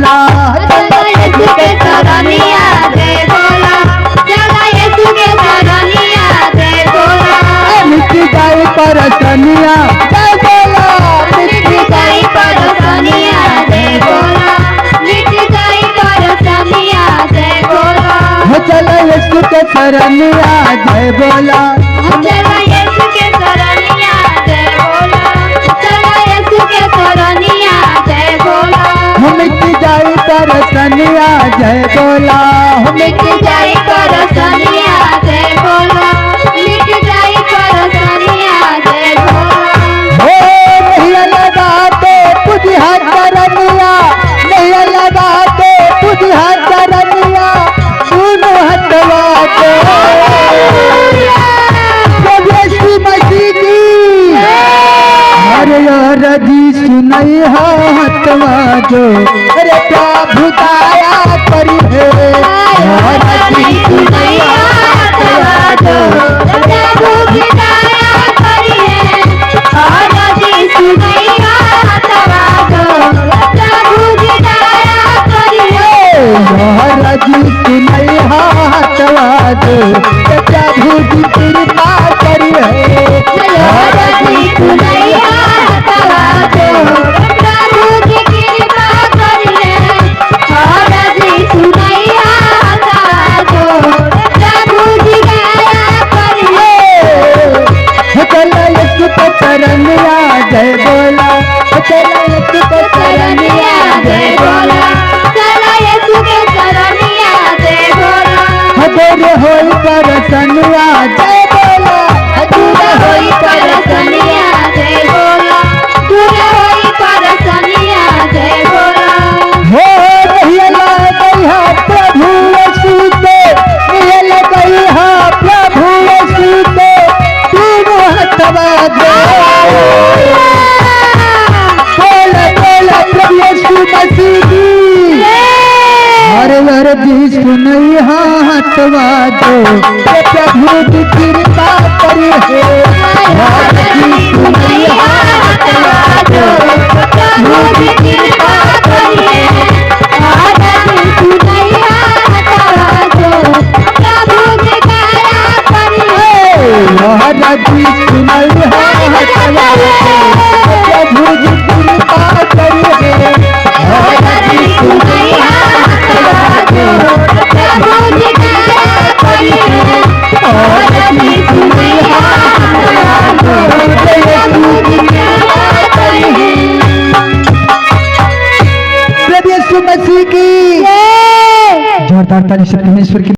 बोला, चला यीशु के सरनिया जय बोला, चला यीशु के सरनिया जय बोला, मिट जाई परेशानियां जय बोला, मिट जाई परेशानियां जय बोला, मिट जाई परेशानियां जय बोला, हो चला यीशु के सरनिया जय बोला, चला यीशु के सरनिया जय बोला, चला यीशु के सरनिया जय बोला, हो मिट जाई परेशानियां जय बोला, हो मिट जाई परेशानियां जय बोला, मिट जाई परेशानियां जय बोला, हो नहीं लगा तो तुझी हाथ करनिया, नहीं लगा तो तुझी हाथ करनिया, दोनों हथवा को प्रभु यीशु मसीह की अरे रजी सुनई हथवा जो, अरे प्रभु दया करी है, रजी सुनई हथवा जो, प्रभु की दया करिए, और जी सुनैया तवा दो, प्रभु की दया करिए, रजी सुनई हथवा जो, प्रभु जी कृपा करी है, और जी सुनैया तवा दो, प्रभु की कृपा करिए, और जी सुनैया तवा दो, प्रभु की दया करिए, चला यीशु के सरनिया जय बोला, चला यीशु के सरनिया जय बोला, चला यीशु के सरनिया जय बोला, दूर होई परेशानिया जय बोला, दूर होई परेशानिया जय बोला, दूर होई परेशानिया जय बोला, हो नहीं गई है प्रभु यीशु के, नहीं गई है प्रभु यीशु के, दोनों हथवा दे, बोला बोला प्रभु यीशु मसीह की हर जी सुनई हथवा दो, प्रभु जी कृपा करी है, हर जी सुनई हथवा दो, प्रभु की कृपा करिए, और जी सुनैया तवा दो, प्रभु की दया करिए, हर जी सुनई हथवा दो, प्रभु जी कृपा करी है, हर जी सुनई हथवा दो, प्रभु की दया करिए, और जी सुनैया तवा दो, प्रभु की दया करिए, प्रभु यीशु मसीह की जोरदार ताली से परमेश्वर की